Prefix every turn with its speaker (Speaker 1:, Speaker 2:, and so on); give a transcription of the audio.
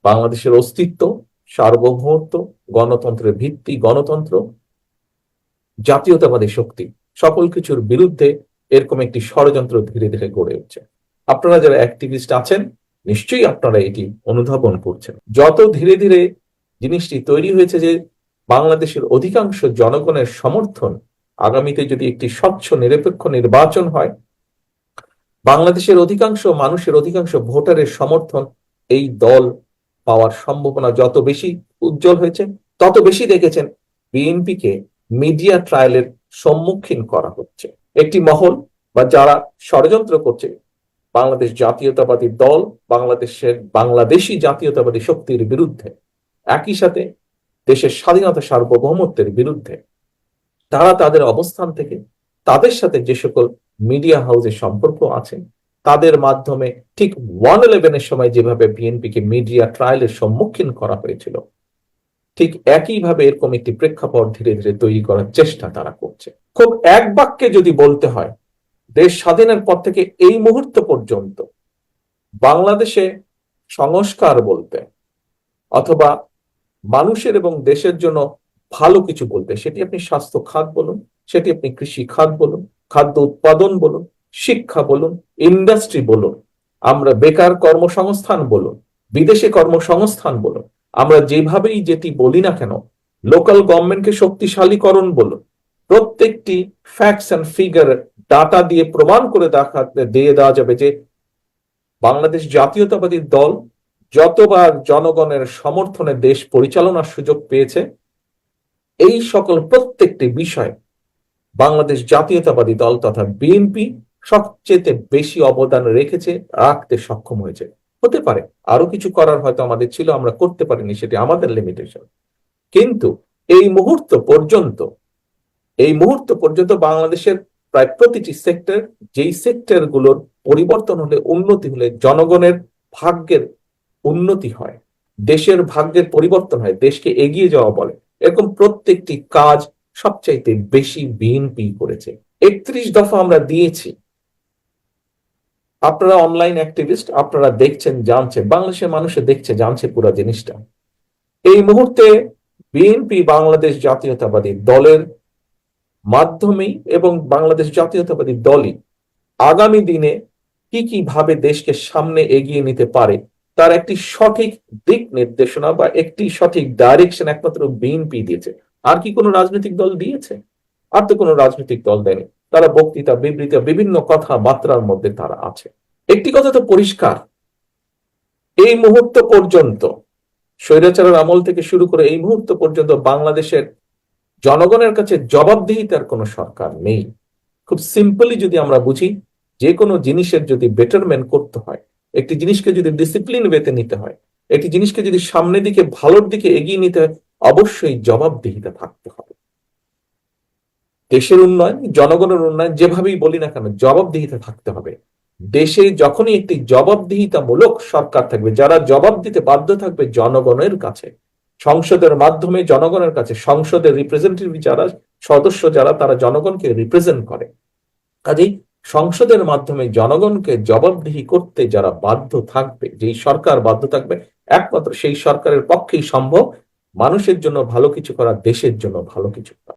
Speaker 1: বাংলাদেশের অস্তিত্ব, সার্বভৌমত্ব, গণতন্ত্রের ভিত্তি, গণতন্ত্র, জাতীয়তাবাদী শক্তি, সকল কিছুর বিরুদ্ধে এরকম একটি ষড়যন্ত্র ধীরে ধীরে গড়ে উঠছে। আপনারা যারা অ্যাক্টিভিস্ট আছেন নিশ্চয়ই আপনারা এটি অনুধাবন করছেন। যত ধীরে ধীরে জিনিসটি তৈরি হয়েছে যে বাংলাদেশের অধিকাংশ জনগণের সমর্থন, আগামীতে যদি একটি স্বচ্ছ নিরপেক্ষ নির্বাচন হয়, বাংলাদেশের অধিকাংশ মানুষের, অধিকাংশ ভোটারের সমর্থন এই দল পাওয়ার সম্ভাবনা যত বেশি উজ্জ্বল হয়েছে, তত বেশি দেখেছেন বিএনপিকে মিডিয়া ট্রায়ালের সম্মুখীন করা হচ্ছে। একটি মহল বা যারা ষড়যন্ত্র করছে বাংলাদেশ জাতীয়তাবাদী দল, বাংলাদেশি জাতীয়তাবাদী শক্তির বিরুদ্ধে, একই সাথে দেশের স্বাধীনতা সার্বভৌমত্বের বিরুদ্ধে, তারা তাদের অবস্থান থেকে তাদের সাথে যে সকল মিডিয়া হাউসের সম্পর্ক আছে তাদের মাধ্যমে ঠিক 111-এর সময় যেভাবে বিএনপিকে মিডিয়া ট্রায়ালের সম্মুখীন করা হয়েছিল, ঠিক একইভাবে এরকম একটি প্রেক্ষাপট ধীরে ধীরে তৈরি করার চেষ্টা তারা করছে। খুব এক বাক্যে যদি বলতে হয়, দেশ স্বাধীনের পর থেকে এই মুহূর্ত পর্যন্ত বাংলাদেশে সংস্কার বলতে অথবা মানুষের এবং দেশের জন্য ভালো কিছু বলতে, সেটি আপনি স্বাস্থ্য খাত বলুন, সেটি আপনি কৃষি খাত বলুন, খাদ্য উৎপাদন বলুন, শিক্ষা বলুন, ইন্ডাস্ট্রি বলুন, আমরা বেকার কর্মসংস্থান বলুন, বিদেশে কর্মসংস্থান বলুন, আমরা যেভাবেই যেটি বলি না কেন, লোকাল গভর্নমেন্টকে শক্তিশালীকরণ বলুন, প্রত্যেকটি ফ্যাক্টস এন্ড ফিগার ডাটা দিয়ে প্রমাণ করে দিয়ে দেওয়া যাবে যে বাংলাদেশ জাতীয়তাবাদী দল যতবার জনগণের সমর্থনে দেশ পরিচালনার সুযোগ পেয়েছে, এই সকল প্রত্যেকটি বিষয় বাংলাদেশ জাতীয়তাবাদী দল তথা বিএনপি সবচেয়ে বেশি অবদান রেখেছে, রাখতে সক্ষম হয়েছে। হতে পারে আরো কিছু করার হয়তো আমাদের ছিল, আমরা করতে পারিনি, সেটি আমাদের লিমিটেশন। কিন্তু এই মুহূর্ত পর্যন্ত বাংলাদেশের প্রায় প্রতিটি সেক্টর, যেই সেক্টর গুলোর পরিবর্তন হলে, উন্নতি হলে জনগণের ভাগ্যের উন্নতি হয়, দেশের ভাগ্যের পরিবর্তন হয়, দেশকে এগিয়ে যাওয়া বলে, এরকম প্রত্যেকটি কাজ সবচাইতে বেশি বিএনপি করেছে। 31 দফা আমরা দিয়েছি। আপনারা অনলাইন অ্যাক্টিভিস্ট, আপনারা দেখছেন, জানছেন, বাংলাদেশের মানুষে দেখছে, জানছে পুরো জিনিসটা। এই মুহূর্তে বিএনপি বাংলাদেশ জাতীয়তাবাদী দলের মাধ্যমেই এবং বাংলাদেশ জাতীয়তাবাদী দলই আগামী দিনে কি কি ভাবে দেশকে সামনে এগিয়ে নিতে পারে তার একটি সঠিক দিক নির্দেশনা বা একটি সঠিক ডাইরেকশন একমাত্র বিএনপি দিয়েছে। আর কি কোনো রাজনৈতিক দল দিয়েছে? আর তো কোনো রাজনৈতিক দল দেয়নি। তারা বক্তৃতা, বিবৃতি, বিভিন্ন কথাবার্তার মধ্যে তারা আছে। একটি কথা তো পরিষ্কার, এই মুহূর্ত পর্যন্ত, স্বৈরাচারের আমল থেকে শুরু করে এই মুহূর্ত পর্যন্ত বাংলাদেশের জনগণের কাছে জবাবদিহিতার কোনো সরকার নেই। খুব সিম্পলি যদি আমরা বুঝি, যে কোনো জিনিসের যদি বেটারমেন্ট করতে হয়, একটি জিনিসকে যদি ডিসিপ্লিন ওয়েতে নিতে হয়, একটি জিনিসকে যদি সামনের দিকে ভালোর দিকে এগিয়ে নিতে হয়, অবশ্যই জবাবদিহিতা থাকতে হবে। দেশের উন্নয়ন, জনগণের উন্নয়ন, যেভাবেই বলি না কেন, জবাবদিহিতা থাকতে হবে। দেশে যখনই একটি জবাবদিহিতামূলক সরকার থাকবে, যারা জবাব দিতে বাধ্য থাকবে জনগণের কাছে, সংসদের মাধ্যমে জনগণের কাছে, সংসদের রিপ্রেজেন্টেটিভ যারা, সদস্য যারা, তারা জনগণকে রিপ্রেজেন্ট করে, কাজেই সংসদের মাধ্যমে জনগণকে জবাবদিহি করতে যারা বাধ্য থাকবে, যেই সরকার বাধ্য থাকবে, একমাত্র সেই সরকারের পক্ষেই সম্ভব মানুষের জন্য ভালো কিছু করা, দেশের জন্য ভালো কিছু করা।